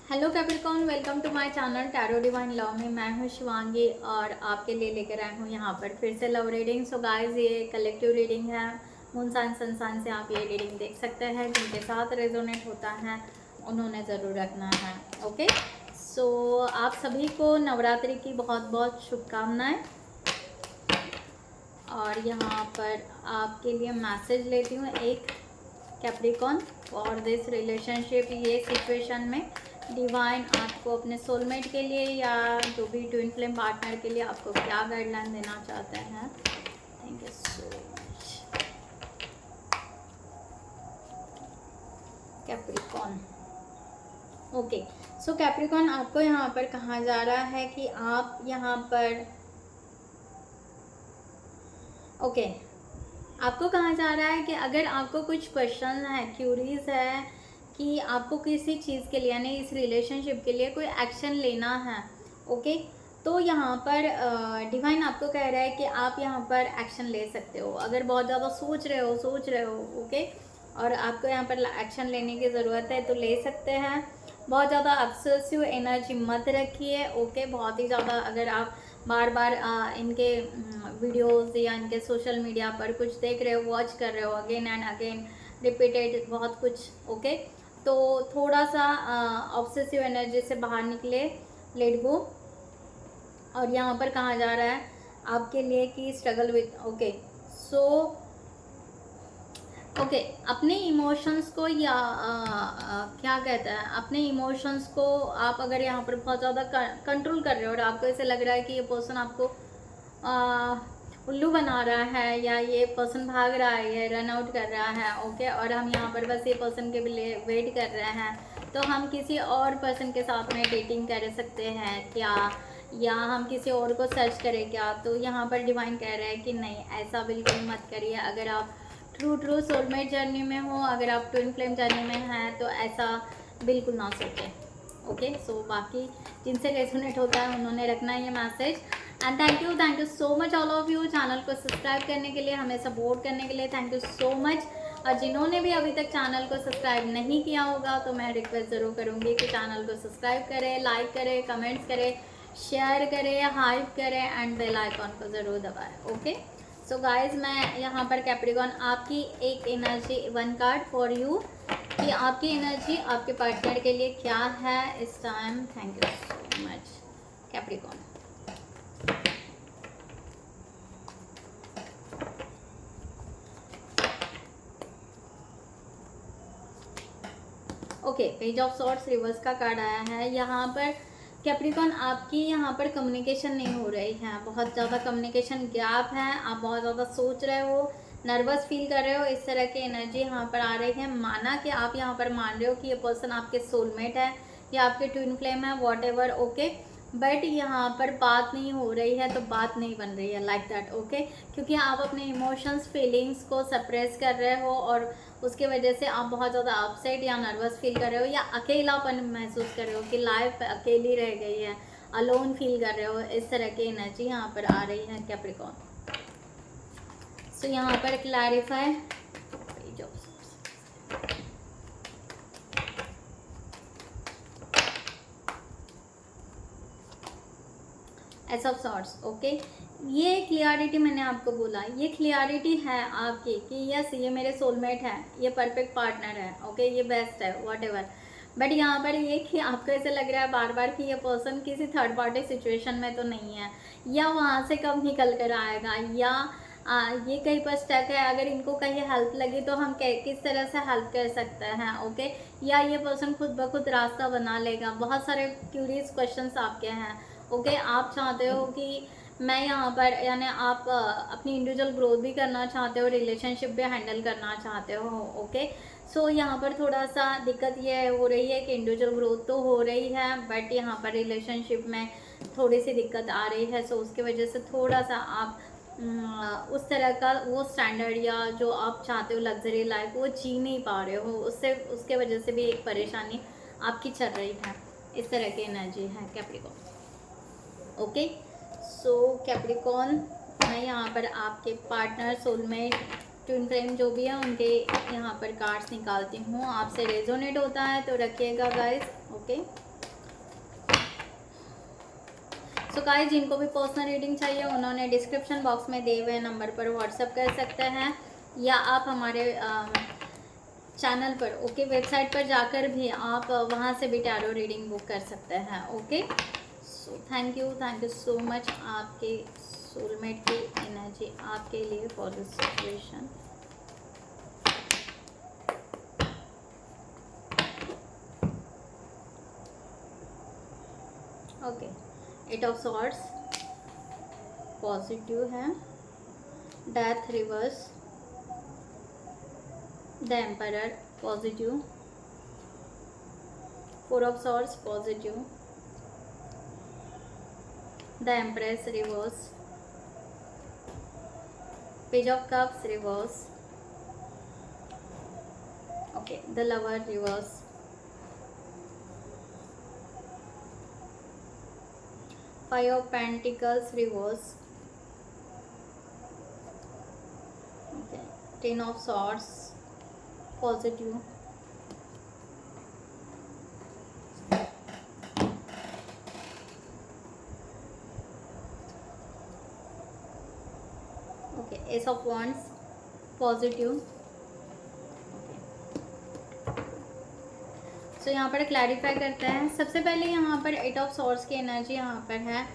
Hello Capricorn, welcome to my channel tarot divine love में। मैं हूँ शिवांगी और आपके लिए लेकर आई हूँ यहाँ पर फिर से लव रीडिंग। सो गाइस, ये कलेक्टिव रीडिंग है। मून साइन सन साइन से आप ये रीडिंग देख सकते हैं। जिनके साथ रेजोनेट होता है उन्होंने ज़रूर रखना है। ओके, सो आप सभी को नवरात्रि की बहुत बहुत शुभकामनाएँ। और यहाँ पर आपके लिए मैसेज लेती हूँ एक कैप्रिकॉर्न फॉर दिस रिलेशनशिप। ये सिचुएशन में डिवाइन आपको अपने सोलमेट के लिए या जो भी ट्विन फ्लेम पार्टनर के लिए आपको क्या गाइडलाइन देना चाहते हैं। Thank you so much Capricorn. Okay, so Capricorn, आपको यहाँ पर कहा जा रहा है कि आप यहाँ पर आपको कहा जा रहा है कि अगर आपको कुछ क्वेश्चन है, क्यूरीज है कि आपको किसी चीज़ के लिए यानी इस रिलेशनशिप के लिए कोई एक्शन लेना है, ओके, तो यहाँ पर डिवाइन आपको कह रहा है कि आप यहाँ पर एक्शन ले सकते हो। अगर बहुत ज़्यादा सोच रहे हो ओके, और आपको यहाँ पर एक्शन लेने की ज़रूरत है तो ले सकते हैं। बहुत ज़्यादा ऑब्सेसिव एनर्जी मत रखिए, ओके। बहुत ही ज़्यादा अगर आप बार बार इनके वीडियोस या इनके सोशल मीडिया पर कुछ देख रहे हो, वॉच कर रहे हो अगेन एंड अगेन रिपीटेड बहुत कुछ, ओके, तो थोड़ा सा ऑब्सेसिव एनर्जी से बाहर निकले, लेट गो। और यहाँ पर कहा जा रहा है आपके लिए कि struggle with, okay, so okay, अपने इमोशंस को या क्या कहते हैं, अपने इमोशंस को आप अगर यहाँ पर बहुत ज़्यादा कंट्रोल कर रहे हो और आपको ऐसे लग रहा है कि ये पर्सन आपको उल्लू बना रहा है या ये पर्सन भाग रहा है, ये रन आउट कर रहा है, ओके, और हम यहाँ पर बस ये पर्सन के लिए वेट कर रहे हैं, तो हम किसी और पर्सन के साथ में डेटिंग कर सकते हैं क्या, या हम किसी और को सर्च करें क्या। तो यहाँ पर डिवाइन कह रहा है कि नहीं, ऐसा बिल्कुल मत करिए। अगर आप ट्रू सोलमेट जर्नी में हो, अगर आप ट्विन फ्लेम जर्नी में हैं, तो ऐसा बिल्कुल ना सोचें। ओके, सो बाकी जिनसे रेजोनेट होता है उन्होंने रखना है ये message. And thank you so much all of you channel को सब्सक्राइब करने के लिए, हमें सपोर्ट करने के लिए। Thank you so much. और जिन्होंने भी अभी तक चैनल को सब्सक्राइब नहीं किया होगा तो मैं रिक्वेस्ट ज़रूर करूँगी कि चैनल को सब्सक्राइब करें, लाइक करें, कमेंट्स करें, शेयर करें, हाइप करें एंड बेल आइकॉन को ज़रूर दबाएं। ओके, सो गाइज, मैं यहाँ पर कैप्रिकॉर्न आपकी एक energy, one card for you, कि आपकी एनर्जी आपके पार्टनर के लिए क्या है इस time. Thank you so much Capricorn. Okay, page of swords reverse का कार्ड आया है। यहाँ पर कैप्रिकॉर्न, आपकी यहाँ पर कम्युनिकेशन नहीं हो रही है, बहुत ज़्यादा कम्युनिकेशन गैप है, आप बहुत ज़्यादा सोच रहे हो, नर्वस फील कर रहे हो, इस तरह की एनर्जी यहाँ पर आ रही है। माना कि आप यहाँ पर मान रहे हो कि ये पर्सन आपके सोलमेट है या आपके ट्विन फ्लेम है, वॉट एवर, ओके, बट यहाँ पर बात नहीं हो रही है, तो बात नहीं बन रही है लाइक दैट, ओके, क्योंकि आप अपने इमोशंस, फीलिंग्स को सप्रेस कर रहे हो और उसके वजह से आप बहुत ज़्यादा अपसेट या नर्वस फील कर रहे हो या अकेलापन महसूस कर रहे हो कि लाइफ अकेली रह गई है, अलोन फील कर रहे हो। इस तरह की एनर्जी यहाँ पर आ रही है कैप्रिकॉर्न। सो यहाँ पर clarify as of sorts, okay. ये क्लियरिटी मैंने आपको बोला, ये क्लियरिटी है आपकी कि यस, ये मेरे सोलमेट है, ये परफेक्ट पार्टनर है, ओके, ये बेस्ट है, वॉट एवर। बट यहाँ पर ये कि आपको ऐसे लग रहा है बार बार कि ये पर्सन किसी थर्ड पार्टी सिचुएशन में तो नहीं है, या वहाँ से कब निकल कर आएगा, या ये कहीं पर स्टक है, अगर इनको कहीं हेल्प लगी तो हम किस तरह से हेल्प कर सकते हैं, ओके, या ये पर्सन खुद ब खुद रास्ता बना लेगा। बहुत सारे क्यूरियस क्वेश्चंस आपके हैं, ओके। आप चाहते हो कि मैं यहाँ पर, यानी आप अपनी इंडिविजुअल ग्रोथ भी करना चाहते हो, रिलेशनशिप भी हैंडल करना चाहते हो, ओके। सो यहाँ पर थोड़ा सा दिक्कत ये हो रही है कि इंडिविजुअल ग्रोथ तो हो रही है बट यहाँ पर रिलेशनशिप में थोड़ी सी दिक्कत आ रही है। सो उसकी वजह से थोड़ा सा आप उस तरह का वो स्टैंडर्ड या जो आप चाहते हो लग्जरी लाइफ वो जी नहीं पा रहे हो, उससे उसके वजह से भी एक परेशानी आपकी चल रही है। इस तरह की एनर्जी है कैप्रिकॉर्न, ओके। सो कैप्रिकॉर्न, मैं यहाँ पर आपके पार्टनर, सोलमेट, ट्विन फ्लेम जो भी है उनके यहाँ पर कार्ड्स निकालती हूँ। आपसे रेजोनेट होता है तो रखिएगा गाइस, ओके। सो गाइस, जिनको भी पर्सनल रीडिंग चाहिए उन्होंने डिस्क्रिप्शन बॉक्स में दिए हुए नंबर पर व्हाट्सअप कर सकते हैं, या आप हमारे चैनल पर ओके वेबसाइट पर जाकर भी आप वहाँ से भी टैरो रीडिंग बुक कर सकते हैं। Okay, so thank you so much आपके सोलमेट की एनर्जी आपके लिए for this situation. Okay, 8 of swords positive है, death reverse, the emperor positive, 4 of swords positive, the empress reverse, page of cups reverse, okay, the lover reverse, five of pentacles reverse, okay, 10 of swords positive, okay, ace of wands positive. So यहाँ पर clarify करते हैं। सबसे पहले यहाँ पर 8 of swords की energy यहाँ पर है।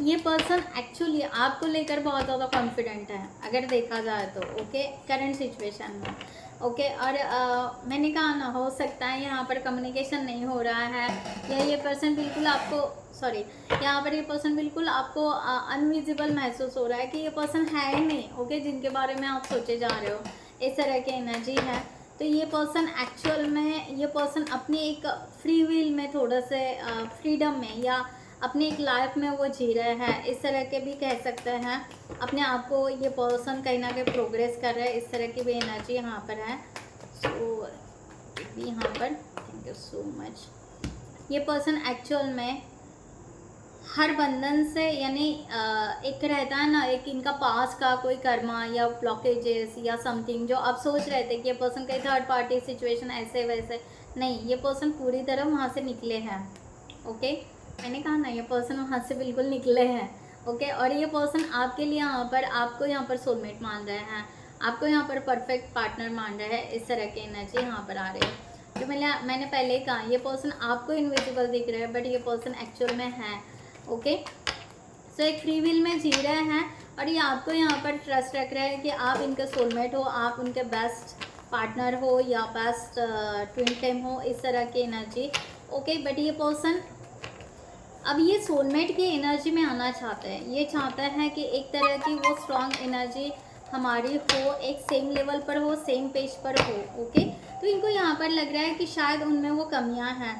ये पर्सन एक्चुअली आपको लेकर बहुत ज़्यादा कॉन्फिडेंट है अगर देखा जाए तो, ओके, करंट सिचुएशन में, ओके। और मैंने कहा ना, हो सकता है यहाँ पर कम्युनिकेशन नहीं हो रहा है, या ये पर्सन बिल्कुल आपको यहाँ पर ये पर्सन बिल्कुल आपको अनविजिबल महसूस हो रहा है कि ये पर्सन है ही नहीं, ओके, जिनके बारे में आप सोचे जा रहे हो, इस तरह की एनर्जी है। तो ये पर्सन एक्चुअल में, ये पर्सन अपनी एक फ्री विल में, थोड़ा से फ्रीडम में, या अपनी एक लाइफ में वो जी रहे हैं, इस तरह के भी कह सकते हैं। अपने आप को ये पर्सन कहीं ना कहीं प्रोग्रेस कर रहा है, इस तरह की भी एनर्जी यहाँ पर है। सो भी यहाँ पर थैंक यू सो मच। ये पर्सन एक्चुअल में हर बंधन से, यानी एक रहता है ना, एक इनका पास का कोई कर्मा या ब्लॉकेजेस या समथिंग, जो आप सोच रहे थे कि ये पर्सन कहीं थर्ड पार्टी सिचुएशन ऐसे वैसे, नहीं, ये पर्सन पूरी तरह वहाँ से निकले हैं। ओके, मैंने कहा ना, ये पर्सन वहाँ से बिल्कुल निकले हैं। ओके, और ये पर्सन आपके लिए यहाँ पर, आपको यहाँ पर सोलमेट मान रहे हैं, आपको यहाँ पर परफेक्ट पार्टनर मान रहे हैं, इस तरह की एनर्जी यहाँ पर आ रही है। जो मैंने पहले ही कहा, ये पर्सन आपको इनविजिबल दिख रहा है, बट ये पर्सन एक्चुअल में है। ओके, सो एक फ्री विल में जी रहे हैं, और ये आपको यहाँ पर ट्रस्ट रख रहे हैं कि आप इनके सोलमेट हो, आप उनके बेस्ट पार्टनर हो या बेस्ट ट्विन फ्लेम हो, इस तरह की एनर्जी। ओके, बट ये पर्सन अब ये सोलमेट की एनर्जी में आना चाहते हैं। ये चाहता है कि एक तरह की वो स्ट्रॉन्ग एनर्जी हमारी हो, एक सेम लेवल पर हो, सेम पेज पर हो। ओके, तो इनको यहाँ पर लग रहा है कि शायद उनमें वो कमियां हैं।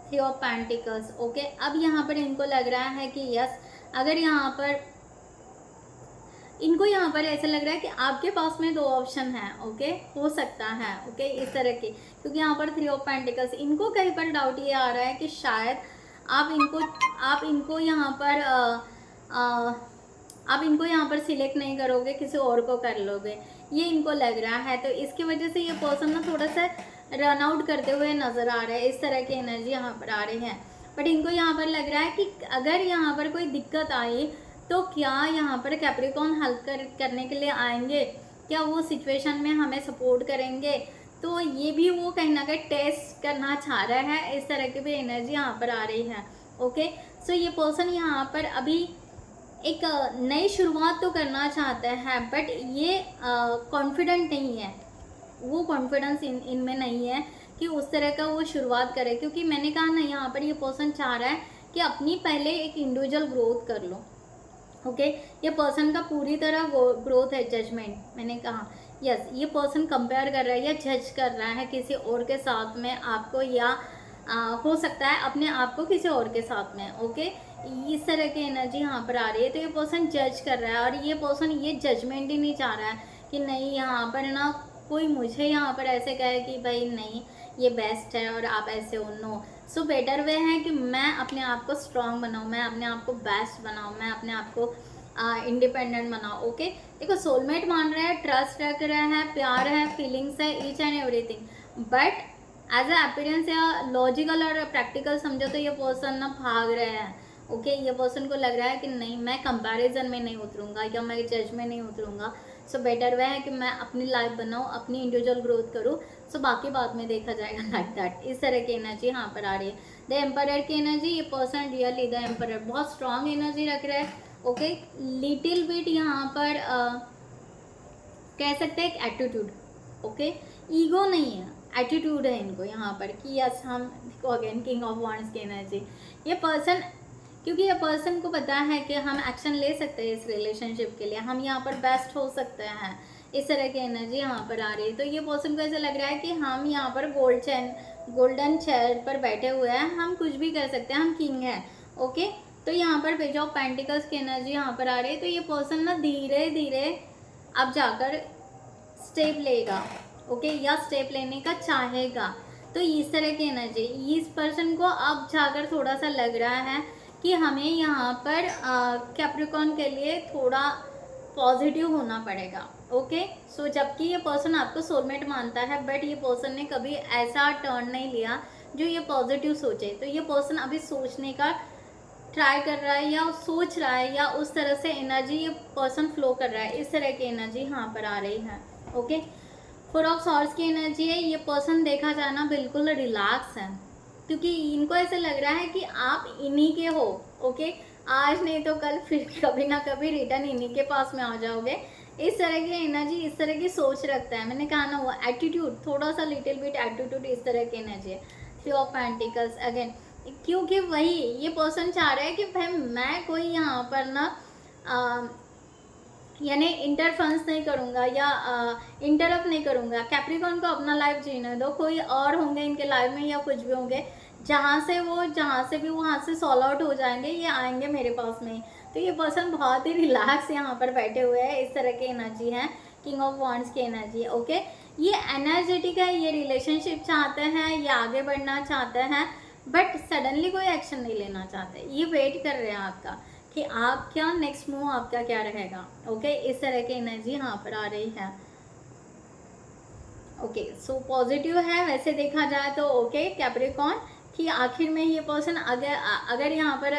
3 ऑफ पेंटिकल्स, ओके, अब यहाँ पर इनको लग रहा है कि यस, अगर यहाँ पर इनको यहाँ पर ऐसा लग रहा है कि आपके पास में 2 ऑप्शन हैं। ओके, हो सकता है, ओके, इस तरह की, क्योंकि यहाँ पर 3 ऑफ पेंटिकल्स, इनको कहीं पर डाउट ये आ रहा है कि शायद आप इनको यहाँ पर आप इनको यहाँ पर सिलेक्ट नहीं करोगे, किसी और को कर लोगे, ये इनको लग रहा है। तो इसकी वजह से ये पर्सन ना थोड़ा सा रन आउट करते हुए नज़र आ रहा है, इस तरह की एनर्जी यहाँ पर आ रही है। बट इनको यहाँ पर लग रहा है कि अगर यहाँ पर कोई दिक्कत आई तो क्या यहाँ पर कैप्रिकॉर्न हेल्प करने के लिए आएंगे, क्या वो सिचुएशन में हमें सपोर्ट करेंगे, तो ये भी वो कहीं ना कहीं टेस्ट करना चाह रहा है, इस तरह की भी एनर्जी यहाँ पर आ रही है। ओके, सो ये पर्सन यहाँ पर अभी एक नई शुरुआत तो करना चाहता है, बट ये कॉन्फिडेंट नहीं है, वो कॉन्फिडेंस इनमें नहीं है कि उस तरह का वो शुरुआत करे। क्योंकि मैंने कहा ना, यहाँ पर ये पर्सन चाह रहा है कि अपनी पहले एक इंडिविजुअल ग्रोथ कर लो। ओके, ये पर्सन का पूरी तरह ग्रोथ है, जजमेंट, मैंने कहा यस, ये पर्सन कंपेयर कर रहा है या जज कर रहा है किसी और के साथ में आपको, या हो सकता है अपने आप को किसी और के साथ में। ओके, इस तरह की एनर्जी यहाँ पर आ रही है। तो ये पर्सन जज कर रहा है, और ये पर्सन ये जजमेंट ही नहीं चाह रहा है कि नहीं, यहाँ पर ना कोई मुझे यहाँ पर ऐसे कहे कि भाई नहीं ये बेस्ट है और आप ऐसे हो, नो। सो बेटर वे है कि मैं अपने आप को स्ट्रॉन्ग बनाऊँ, मैं अपने आप को बेस्ट बनाऊँ, मैं अपने आप को इंडिपेंडेंट बनाओ। ओके, देखो, सोलमेट मान रहे हैं, ट्रस्ट रख रहे हैं, प्यार है, फीलिंग्स है, each and everything, but as a appearance या लॉजिकल और प्रैक्टिकल समझो तो ये पर्सन ना भाग रहे हैं। ओके ये पर्सन को लग रहा है कि नहीं मैं कंपैरिजन में नहीं उतरूंगा या मैं जज में नहीं उतरूंगा। सो बेटर वह है कि मैं अपनी लाइफ बनाऊँ, अपनी इंडिविजुअल ग्रोथ करूँ। सो बाकी बाद में देखा जाएगा लाइक दैट। इस तरह की एनर्जी यहाँ पर आ रही है। द एम्पायर की एनर्जी, ये पर्सन रियली द एम्पायर बहुत स्ट्रांग एनर्जी रख रहा है। ओके लिटिल बिट यहाँ पर कह सकते हैं एक एटीट्यूड। ओके ईगो नहीं है, एटीट्यूड है इनको यहाँ पर कि यस हम, देखो अगेन किंग ऑफ वांड्स की एनर्जी। ये पर्सन, क्योंकि ये पर्सन को पता है कि हम एक्शन ले सकते हैं इस रिलेशनशिप के लिए, हम यहाँ पर बेस्ट हो सकते हैं। इस तरह की एनर्जी यहाँ पर आ रही है। तो ये पर्सन को ऐसा लग रहा है कि हम यहाँ पर गोल्डन चेयर पर बैठे हुए हैं, हम कुछ भी कर सकते हैं, हम किंग हैं। ओके तो यहाँ पर पेज ऑफ पेंटिकल्स की एनर्जी यहाँ पर आ रही है। तो ये पर्सन ना धीरे धीरे अब जाकर स्टेप लेगा। ओके या स्टेप लेने का चाहेगा। तो इस तरह की एनर्जी इस पर्सन को अब जाकर थोड़ा सा लग रहा है कि हमें यहाँ पर कैप्रिकॉर्न के लिए थोड़ा पॉजिटिव होना पड़ेगा। ओके सो जबकि ये पर्सन आपको सोलमेट मानता है, बट ये पर्सन ने कभी ऐसा टर्न नहीं लिया जो ये पॉजिटिव सोचे। तो ये पर्सन अभी सोचने का ट्राई कर रहा है या सोच रहा है, या उस तरह से एनर्जी ये पर्सन फ्लो कर रहा है। इस तरह की एनर्जी यहाँ पर आ रही है। ओके फोर ऑफ सॉर्ड्स की एनर्जी है। ये पर्सन देखा जाए ना बिल्कुल रिलैक्स है, क्योंकि इनको ऐसे लग रहा है कि आप इन्हीं के हो। ओके आज नहीं तो कल फिर कभी ना कभी रिटर्न इन्हीं के पास में आ जाओगे। इस तरह की एनर्जी, इस तरह की सोच रखता है। मैंने कहा ना वो एटीट्यूड, थोड़ा सा लिटिल बिट एटीट्यूड, इस तरह की एनर्जी है। थ्री ऑफ पेंटिकल्स अगेन, क्योंकि वही ये पर्सन चाह रहा है कि भाई मैं कोई यहाँ पर ना यानी इंटरफेरेंस नहीं करूँगा या इंटरप्ट नहीं करूँगा। कैप्रिकॉर्न को अपना लाइफ जीने दो, कोई और होंगे इनके लाइफ में या कुछ भी होंगे, जहाँ से भी वहाँ से सॉल्व आउट हो जाएंगे, ये आएंगे मेरे पास में। तो ये पर्सन बहुत ही रिलैक्स यहाँ पर बैठे हुए हैं। इस तरह की एनर्जी है, किंग ऑफ वॉन्ड्स की एनर्जी। ओके ये एनर्जेटिक है, ये रिलेशनशिप चाहते हैं, ये आगे बढ़ना चाहते हैं, बट सडनली कोई एक्शन नहीं लेना चाहते। ये वेट कर रहे हैं आपका कि आप क्या नेक्स्ट मूव आपका क्या रहेगा। ओके इस तरह की एनर्जी यहाँ पर आ रही है। ओके सो पॉजिटिव है वैसे देखा जाए तो। ओके कैप्रिकॉर्न कि आखिर में ये पर्सन अगर यहाँ पर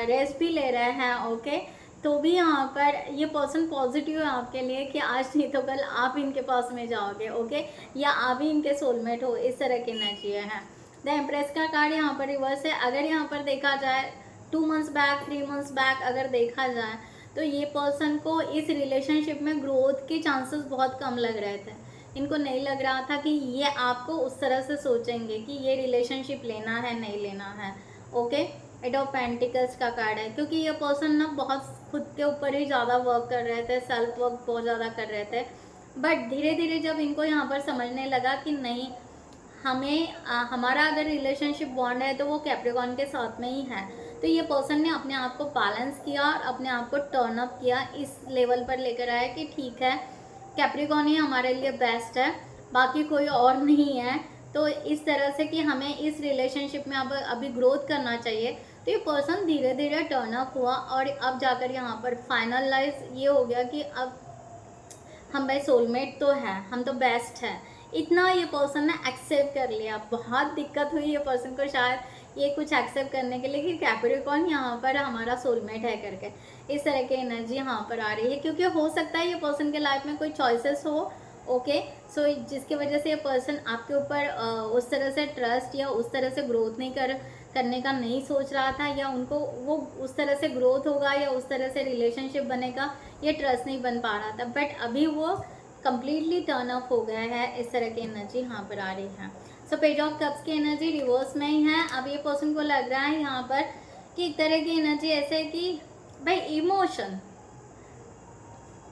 रेस्ट भी ले रहे हैं, ओके तो भी यहाँ पर ये पर्सन पॉजिटिव है आपके लिए कि आज नहीं तो कल आप इनके पास में जाओगे। ओके या आप ही इनके सोलमेट हो। इस तरह की एनर्जी है। द एम्प्रेस का कार्ड यहाँ पर रिवर्स है। अगर यहाँ पर देखा जाए 2 मंथ्स बैक 3 मंथ्स बैक अगर देखा जाए तो ये पर्सन को इस रिलेशनशिप में ग्रोथ के चांसेस बहुत कम लग रहे थे। इनको नहीं लग रहा था कि ये आपको उस तरह से सोचेंगे कि ये रिलेशनशिप लेना है नहीं लेना है। ओके एट ऑफ पेंटिकल्स का कार्ड है, क्योंकि ये पर्सन ना बहुत खुद के ऊपर ही ज़्यादा वर्क कर रहे थे, सेल्फ वर्क बहुत ज़्यादा कर रहे थे। बट धीरे धीरे जब इनको यहाँ पर समझने लगा कि नहीं हमें हमारा अगर रिलेशनशिप बॉन्ड है तो वो कैप्रिकॉर्न के साथ में ही है, तो ये पर्सन ने अपने आप को बैलेंस किया और अपने आप को टर्न अप किया, इस लेवल पर लेकर आया कि ठीक है कैप्रिकॉर्न ही हमारे लिए बेस्ट है, बाकी कोई और नहीं है। तो इस तरह से कि हमें इस रिलेशनशिप में अब अभी ग्रोथ करना चाहिए। तो ये पर्सन धीरे धीरे टर्न अप हुआ और अब जाकर यहाँ पर फाइनलाइज ये हो गया कि अब हम भाई सोलमेट तो है, हम तो बेस्ट है। इतना ये पर्सन ने एक्सेप्ट कर लिया। बहुत दिक्कत हुई ये पर्सन को शायद ये कुछ एक्सेप्ट करने के लिए कि कैप्रिकॉर्न यहाँ पर हमारा सोलमेट है करके। इस तरह की एनर्जी यहाँ पर आ रही है, क्योंकि हो सकता है ये पर्सन के लाइफ में कोई चॉइसेस हो। ओके सो जिसकी वजह से ये पर्सन आपके ऊपर उस तरह से ट्रस्ट या उस तरह से ग्रोथ नहीं करने का नहीं सोच रहा था, या उनको वो उस तरह से ग्रोथ होगा या उस तरह से रिलेशनशिप बनेगा ये ट्रस्ट नहीं बन पा रहा था। बट अभी वो कम्प्लीटली टर्न अप हो गया है। इस तरह की एनर्जी यहाँ पर आ रही है। सो पेज ऑफ कप्स की एनर्जी रिवर्स में ही है। अब ये पर्सन को लग रहा है यहाँ पर कि एक तरह की एनर्जी ऐसे कि भाई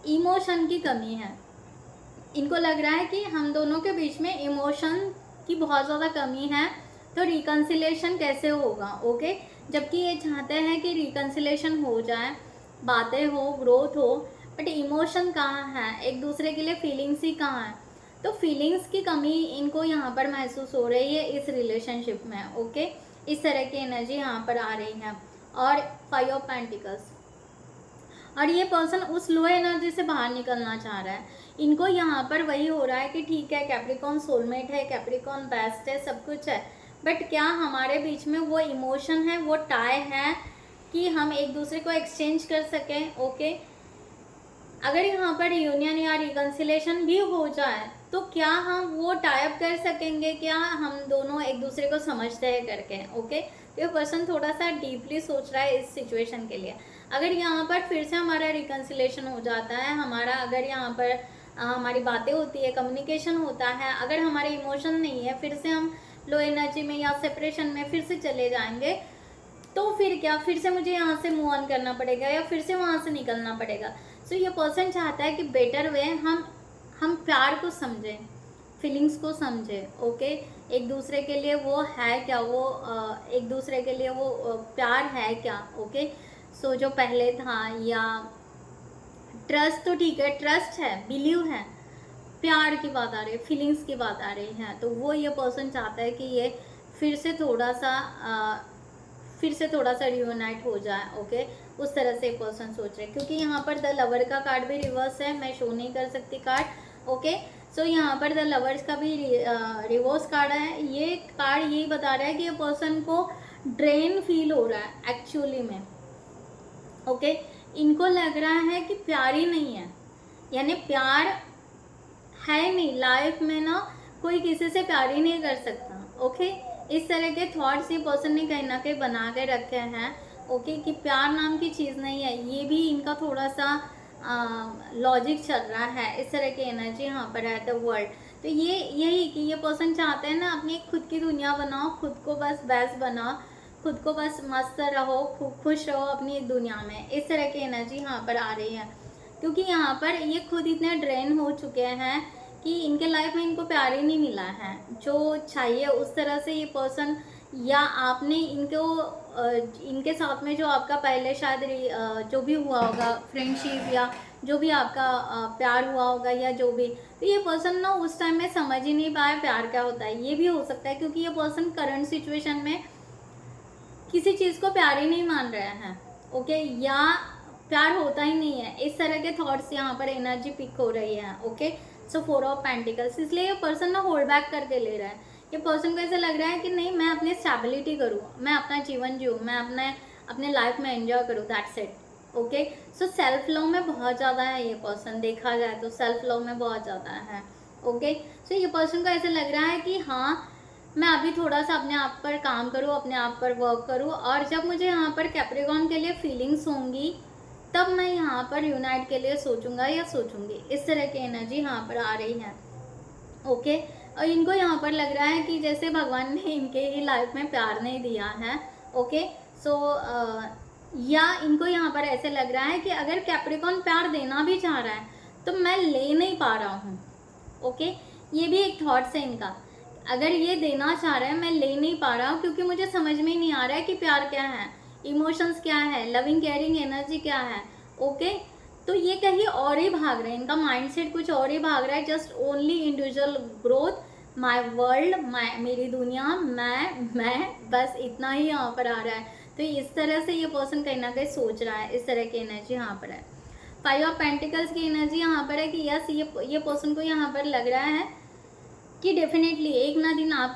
इमोशन की कमी है। इनको लग रहा है कि हम दोनों के बीच में इमोशन की बहुत ज़्यादा कमी है, तो रिकन्सिलेशन कैसे होगा। ओके जबकि ये चाहते हैं कि रिकन्सिलेशन हो जाए, बातें हो, ग्रोथ हो, बट इमोशन कहाँ है, एक दूसरे के लिए फीलिंग्स ही कहाँ है। तो फीलिंग्स की कमी इनको यहाँ पर महसूस हो रही है इस रिलेशनशिप में। ओके इस तरह की एनर्जी यहाँ पर आ रही है। और 5 ऑफ पेंटिकल्स, और ये पर्सन उस लो एनर्जी से बाहर निकलना चाह रहा है। इनको यहाँ पर वही हो रहा है कि ठीक है कैप्रिकॉर्न सोलमेट है, कैप्रिकॉर्न बेस्ट है, सब कुछ है, बट क्या हमारे बीच में वो इमोशन है, वो टाई है कि हम एक दूसरे को एक्सचेंज कर सकें। ओके, अगर यहाँ पर यूनियन या रिकन्सिलेशन भी हो जाए तो क्या हम वो टाइप कर सकेंगे, क्या हम दोनों एक दूसरे को समझते हैं करके। ओके, तो ये पर्सन थोड़ा सा डीपली सोच रहा है इस सिचुएशन के लिए। अगर यहाँ पर फिर से हमारा रिकन्सिलेशन हो जाता है, हमारा अगर यहाँ पर हमारी बातें होती है, कम्युनिकेशन होता है, अगर हमारे इमोशन नहीं है, फिर से हम लो एनर्जी में या सेपरेशन में फिर से चले जाएंगे, तो फिर क्या, फिर से मुझे यहाँ से मूव ऑन करना पड़ेगा या फिर से वहाँ से निकलना पड़ेगा। सो ये पर्सन चाहता है कि बेटर वे हम प्यार को समझें, फीलिंग्स को समझें। ओके, एक दूसरे के लिए वो है क्या, वो एक दूसरे के लिए वो प्यार है क्या। ओके, सो जो पहले था, या ट्रस्ट तो ठीक है, ट्रस्ट है, बिलीव है, प्यार की बात आ रही है, फीलिंग्स की बात आ रही है, तो वो ये पर्सन चाहता है कि ये फिर से थोड़ा सा रियूनाइट हो जाए। ओके, उस तरह से पर्सन सोच रहे हैं, क्योंकि यहाँ पर द लवर का कार्ड भी रिवर्स है, मैं शो नहीं कर सकती कार्ड। ओके, सो यहाँ पर द लवर्स का भी रिवर्स कार्ड है। ये कार्ड यही बता रहा है कि ये पर्सन को ड्रेन फील हो रहा है एक्चुअली में। ओके, इनको लग रहा है कि प्यार ही नहीं है, यानी प्यार है नहीं लाइफ में ना, कोई किसी से प्यार ही नहीं कर सकता। ओके, इस तरह के थॉट्स ये पर्सन ने कहीं ना कहीं बना के रखे हैं। ओके, कि प्यार नाम की चीज़ नहीं है, ये भी इनका थोड़ा सा लॉजिक चल रहा है। इस तरह की एनर्जी यहाँ पर है द वर्ल्ड। तो ये यही कि ये पर्सन चाहते हैं ना अपनी खुद की दुनिया बनाओ, खुद को बस बेस्ट बनाओ, खुद को बस मस्त रहो, खुश रहो अपनी दुनिया में। इस तरह की एनर्जी यहाँ पर आ रही है, क्योंकि यहाँ पर ये खुद इतने ड्रेन हो चुके हैं कि इनके लाइफ में इनको प्यार ही नहीं मिला है जो चाहिए उस तरह से। ये पर्सन या आपने इनके साथ में जो आपका पहले शायद जो भी हुआ होगा फ्रेंडशिप, या जो भी आपका प्यार हुआ होगा या जो भी, तो ये पर्सन ना उस टाइम में समझ ही नहीं पाया प्यार क्या होता है। ये भी हो सकता है क्योंकि ये पर्सन करंट सिचुएशन में किसी चीज़ को प्यार ही नहीं मान रहे हैं। ओके, या प्यार होता ही नहीं है, इस तरह के थॉट्स यहाँ पर एनर्जी पिक हो रही है। ओके, सो 4 ऑफ पेंटिकल्स, इसलिए ये पर्सन ना होल्ड बैक करके ले रहा है। ये पर्सन को ऐसा लग रहा है कि नहीं, मैं अपनी स्टेबिलिटी करूँ, मैं अपना जीवन जीऊँ, मैं अपने लाइफ में एंजॉय करूँ, that's it. Okay, so self love में बहुत ज़्यादा है ये पर्सन, देखा जाए तो सेल्फ लव में बहुत ज़्यादा है। ओके, सो ये पर्सन को ऐसा लग रहा है कि हाँ, मैं अभी थोड़ा सा अपने आप पर काम करूँ, अपने आप पर वर्क करूँ, और जब मुझे यहाँ पर कैप्रिकॉर्न के लिए फीलिंग्स होंगी तब मैं यहाँ पर यूनाइट के लिए सोचूंगा या सोचूंगी। इस तरह की एनर्जी यहाँ पर आ रही है। ओके, और इनको यहाँ पर लग रहा है कि जैसे भगवान ने इनके ही लाइफ में प्यार नहीं दिया है। ओके, सो या इनको यहाँ पर ऐसे लग रहा है कि अगर कैप्रिकॉर्न प्यार देना भी चाह रहा है तो मैं ले नहीं पा रहा हूँ। ओके, ये भी एक थॉट्स है इनका, अगर ये देना चाह रहा है मैं ले नहीं पा रहा हूँ क्योंकि मुझे समझ में नहीं आ रहा है कि प्यार क्या है, इमोशंस क्या है, लविंग केयरिंग एनर्जी क्या है। ओके, तो ये कहीं और ही भाग रहे हैं, इनका माइंडसेट कुछ और ही भाग रहा है। Just only individual growth, my world, मेरी दुनिया, मैं बस इतना ही यहाँ पर आ रहा है। तो इस तरह से ये पर्सन कहीं ना कहीं सोच रहा है, इस तरह की एनर्जी यहाँ पर है। 5 ऑफ पेंटिकल्स की एनर्जी यहाँ पर है कि यस, ये पर्सन को यहाँ पर लग रहा है कि डेफिनेटली एक ना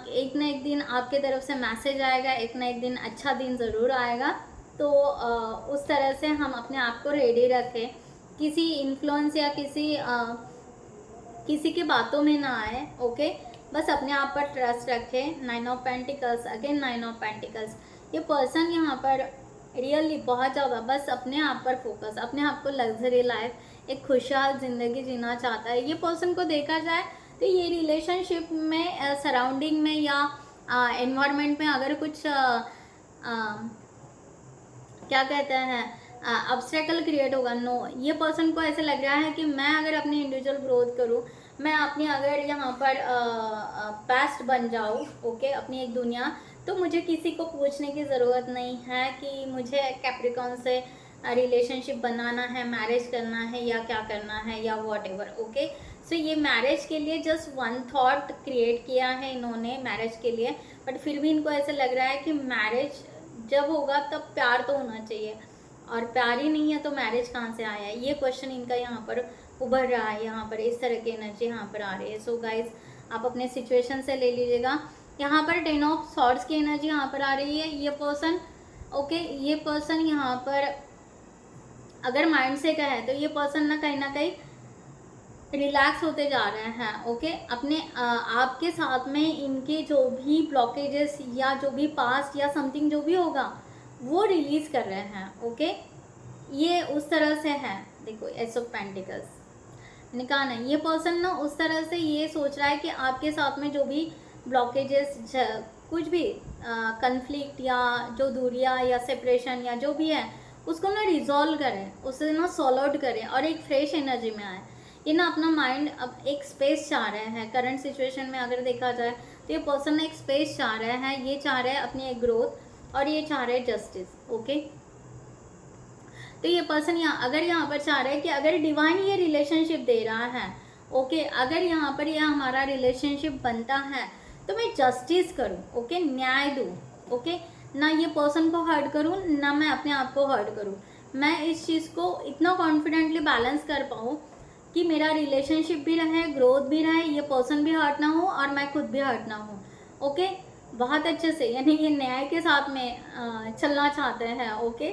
एक दिन आपके तरफ से मैसेज आएगा, एक ना एक दिन अच्छा दिन ज़रूर आएगा। तो उस तरह से हम अपने आप को रेडी रखें, किसी इन्फ्लुएंस या किसी की बातों में ना आए। ओके, बस अपने आप पर ट्रस्ट रखें। 9 of pentacles, again 9 of pentacles. ये पर्सन यहाँ पर रियली बहुत ज़्यादा बस अपने आप पर फोकस, अपने आप को लग्जरी लाइफ, एक खुशहाल ज़िंदगी जीना चाहता है। ये पर्सन को देखा जाए तो ये रिलेशनशिप में, सराउंडिंग में या एनवायरनमेंट में अगर कुछ क्या कहते हैं ऑब्स्टेकल क्रिएट होगा, नो, ये पर्सन को ऐसे लग रहा है कि मैं अगर अपनी इंडिविजुअल ग्रोथ करूँ, मैं अपनी अगर यहाँ पर बेस्ट बन जाऊँ, ओके, अपनी एक दुनिया, तो मुझे किसी को पूछने की ज़रूरत नहीं है कि मुझे कैप्रिकॉर्न से रिलेशनशिप बनाना है, मैरिज करना है या क्या करना है या वॉट एवर। ओके, सो ये मैरिज के लिए जस्ट वन थॉट क्रिएट किया है इन्होंने मैरिज के लिए, बट फिर भी इनको ऐसा लग रहा है कि मैरिज जब होगा तब प्यार तो होना चाहिए, और प्यार ही नहीं है तो मैरिज कहाँ से आया है, ये क्वेश्चन इनका यहाँ पर उभर रहा है यहाँ पर, इस तरह की एनर्जी यहाँ पर आ रही है। सो गाइज आप अपने सिचुएशन से ले लीजिएगा। यहाँ पर 10 ऑफ सॉर्ड्स की एनर्जी यहाँ पर आ रही है। ये पर्सन ओके, ये पर्सन यहाँ पर अगर माइंड से का है तो ये पर्सन ना कहीं रिलैक्स होते जा रहे हैं। ओके, अपने आपके साथ में इनके जो भी ब्लॉकेजेस या जो भी पास्ट या समथिंग जो भी होगा वो रिलीज कर रहे हैं। ओके, ये उस तरह से है। देखो एस ऑफ पेंटिकल्स मैंने कहा ना, ये पर्सन ना उस तरह से ये सोच रहा है कि आपके साथ में जो भी ब्लॉकेजेस, कुछ भी कन्फ्लिक्ट या जो दूरियां या सेपरेशन या जो भी है उसको ना रिजॉल्व करें, उसे ना सॉल्व आउट करें और एक फ्रेश एनर्जी में आए। ये ना अपना माइंड अब एक स्पेस चाह रहे हैं। करंट सिचुएशन में अगर देखा जाए तो ये पर्सन ना एक स्पेस चाह रहे हैं। ये चाह रहे हैं अपनी एक ग्रोथ और ये चाह रहे हैं जस्टिस। ओके, तो ये पर्सन अगर यहाँ पर चाह रहे हैं कि अगर डिवाइन ये रिलेशनशिप दे रहा है, ओके, अगर यहाँ पर यह हमारा रिलेशनशिप बनता है तो मैं जस्टिस करूँ, ओके, न्याय दूँ। ओके, ना ये पर्सन को हर्ट करूँ ना मैं अपने आप को हर्ट करूँ। मैं इस चीज़ को इतना कॉन्फिडेंटली बैलेंस कर पाऊँ कि मेरा रिलेशनशिप भी रहे, ग्रोथ भी रहे, ये पर्सन भी हर्ट ना हो और मैं खुद भी हर्ट ना हूँ। ओके, बहुत अच्छे से, यानी ये न्याय के साथ में चलना चाहते हैं। ओके,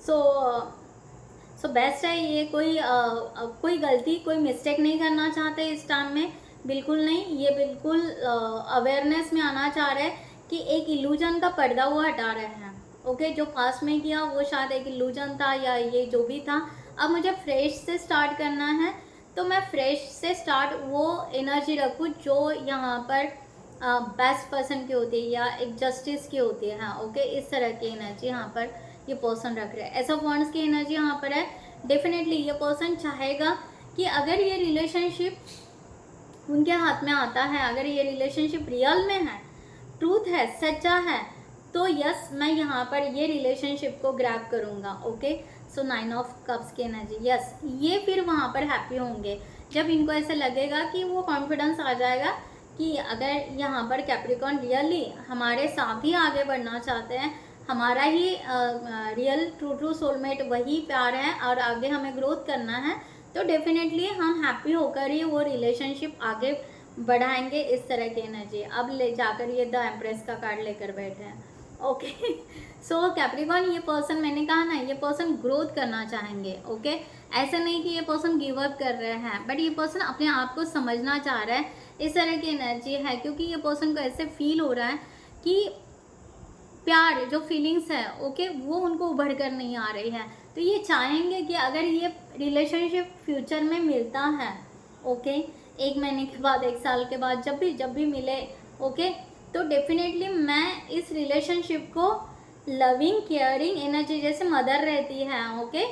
सो बेस्ट है ये। कोई गलती, कोई मिस्टेक नहीं करना चाहते इस टाइम में, बिल्कुल नहीं। ये बिल्कुल अवेयरनेस में आना चाह रहे हैं कि एक इल्यूजन का पर्दा वो हटा रहे हैं। ओके, जो पास्ट में किया वो शायद एक इल्यूजन था या ये जो भी था, अब मुझे फ्रेश से स्टार्ट करना है। तो मैं फ्रेश से स्टार्ट वो एनर्जी रखूँ जो यहाँ पर बेस्ट पर्सन की होती है या एक जस्टिस की होती है। हाँ, ओके, इस तरह की एनर्जी यहाँ पर ये पर्सन रख रहे हैं। एस ऑफ वांड्स की एनर्जी यहाँ पर है। डेफिनेटली ये पर्सन चाहेगा कि अगर ये रिलेशनशिप उनके हाथ में आता है, अगर ये रिलेशनशिप रियल में है, ट्रूथ है, सच्चा है, तो यस मैं यहाँ पर ये रिलेशनशिप को ग्रैब करूँगा। ओके, सो 9 ऑफ कप्स की एनर्जी, यस, ये फिर वहाँ पर हैप्पी होंगे जब इनको ऐसे लगेगा कि वो कॉन्फिडेंस आ जाएगा कि अगर यहाँ पर कैप्रिकॉर्न रियली हमारे साथ ही आगे बढ़ना चाहते हैं, हमारा ही रियल ट्रू सोलमेट वही प्यार है और आगे हमें ग्रोथ करना है, तो डेफिनेटली हम हैप्पी होकर ही वो रिलेशनशिप आगे बढ़ाएंगे। इस तरह की एनर्जी अब ले जाकर ये द एम्प्रेस का कार्ड लेकर बैठे हैं। ओके, सो कैप्रिकॉर्न, ये पर्सन मैंने कहा ना, ये पर्सन ग्रोथ करना चाहेंगे। ओके, ऐसा नहीं कि ये पर्सन गिव अप कर रहे हैं, बट ये पर्सन अपने आप को समझना चाह रहा है। इस तरह की एनर्जी है क्योंकि ये पर्सन को ऐसे फील हो रहा है कि प्यार जो फीलिंग्स है, ओके, वो उनको उभर कर नहीं आ रही है। तो ये चाहेंगे कि अगर ये रिलेशनशिप फ्यूचर में मिलता है, ओके, 1 महीने के बाद, 1 साल के बाद, जब भी मिले, ओके, तो डेफिनेटली मैं इस रिलेशनशिप को लविंग केयरिंग एनर्जी जैसे मदर रहती है। ओके,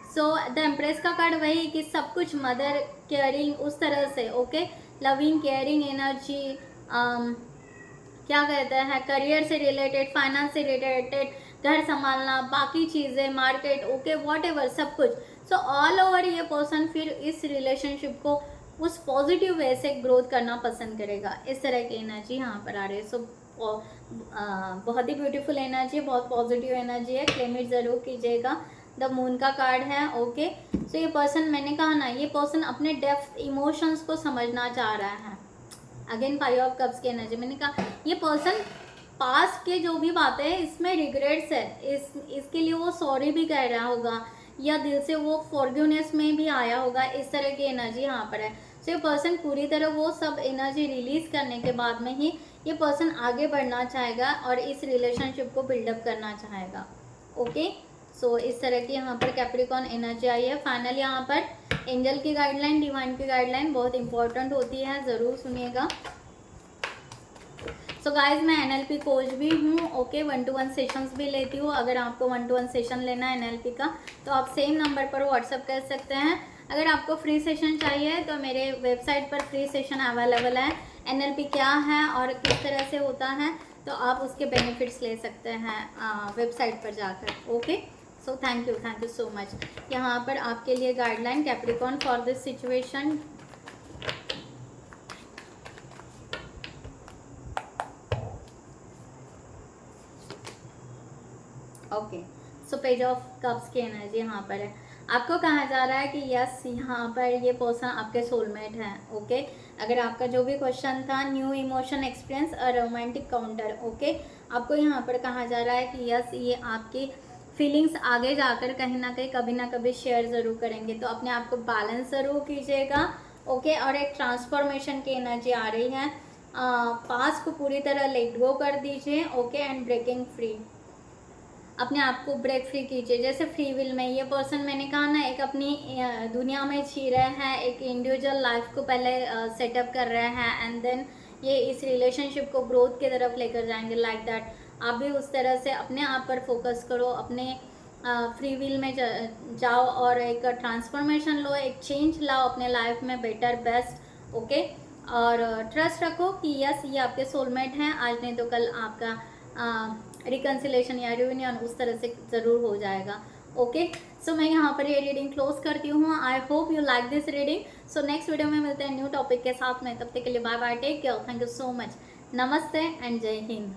सो द एम्प्रेस का कार्ड वही कि सब कुछ मदर केयरिंग उस तरह से। ओके, लविंग केयरिंग एनर्जी, क्या कहते हैं, करियर से रिलेटेड, फाइनेंस से रिलेटेड, घर संभालना, बाकी चीज़ें, मार्केट, ओके, व्हाटएवर, सब कुछ। सो ऑल ओवर ये पर्सन फिर इस रिलेशनशिप को उस पॉजिटिव वे से ग्रोथ करना पसंद करेगा। इस तरह की एनर्जी यहाँ पर आ रही है। सो बहुत ही ब्यूटीफुल एनर्जी, बहुत पॉजिटिव एनर्जी है। क्लेम इट ज़रूर कीजिएगा। द मून का कार्ड है। ओके, सो ये पर्सन, मैंने कहा ना, ये पर्सन अपने डेप्थ इमोशंस को समझना चाह रहा है। अगेन 5 ऑफ कप्स की एनर्जी, मैंने कहा ये पर्सन पास्ट के जो भी बातें हैं इसमें रिग्रेट्स है, इसके लिए वो सॉरी भी कह रहा होगा या दिल से वो फॉरगिवनेस में भी आया होगा। इस तरह की एनर्जी यहाँ पर है। सो ये पर्सन पूरी तरह वो सब एनर्जी रिलीज करने के बाद में ही ये पर्सन आगे बढ़ना चाहेगा और इस रिलेशनशिप को बिल्डअप करना चाहेगा। ओके, सो इस तरह की यहाँ पर कैप्रिकॉर्न एनर्जी आई है। फाइनल यहाँ पर एंजल की गाइडलाइन, डिवाइन की गाइडलाइन बहुत इंपॉर्टेंट होती है, ज़रूर सुनिएगा। सो गाइज, मैं NLP कोच भी हूँ। ओके, 1-to-1 सेशंस भी लेती हूँ। अगर आपको 1-to-1 सेशन लेना है NLP का तो आप सेम नंबर पर व्हाट्सअप कर सकते हैं। अगर आपको फ्री सेशन चाहिए तो मेरे वेबसाइट पर फ्री सेशन अवेलेबल है। NLP क्या है और किस तरह से होता है तो आप उसके बेनिफिट्स ले सकते हैं वेबसाइट पर जाकर। Okay, so thank you so much. यहाँ पर आपके लिए guideline Capricorn for this situation. Okay, so page of cups की एनर्जी यहाँ पर है। आपको कहा जा रहा है कि यस यहाँ पर ये पर्सन आपके सोलमेट है। ओके, अगर आपका जो भी क्वेश्चन था new emotion experience a romantic counter, okay, आपको यहाँ पर कहा जा रहा है कि यस ये आपकी फीलिंग्स आगे जाकर कहीं ना कभी शेयर ज़रूर करेंगे। तो अपने आप को बैलेंस ज़रूर कीजिएगा। ओके, और एक ट्रांसफॉर्मेशन की एनर्जी आ रही है। पास्ट को पूरी तरह लेट गो कर दीजिए। ओके, एंड ब्रेकिंग फ्री, अपने आप को ब्रेक फ्री कीजिए। जैसे फ्री विल में ये पर्सन, मैंने कहा ना, एक अपनी दुनिया में जी रहे हैं, एक इंडिविजुअल लाइफ को पहले सेटअप कर रहे हैं एंड देन ये इस रिलेशनशिप को ग्रोथ की तरफ लेकर जाएंगे, लाइक दैट। आप भी उस तरह से अपने आप पर फोकस करो, अपने फ्री विल में जाओ और एक ट्रांसफॉर्मेशन लो, एक चेंज लाओ अपने लाइफ में, बेटर बेस्ट। ओके, और ट्रस्ट रखो कि यस ये आपके सोलमेट हैं, आज नहीं तो कल आपका रिकन्सिलेशन या रियूनियन उस तरह से ज़रूर हो जाएगा। ओके, सो मैं यहाँ पर ये रीडिंग क्लोज करती हूँ। I hope you like this reading. So next video में मिलते हैं न्यू टॉपिक के साथ में, तब तक के लिए bye bye, take care, thank you so much, नमस्ते एंड जय हिंद।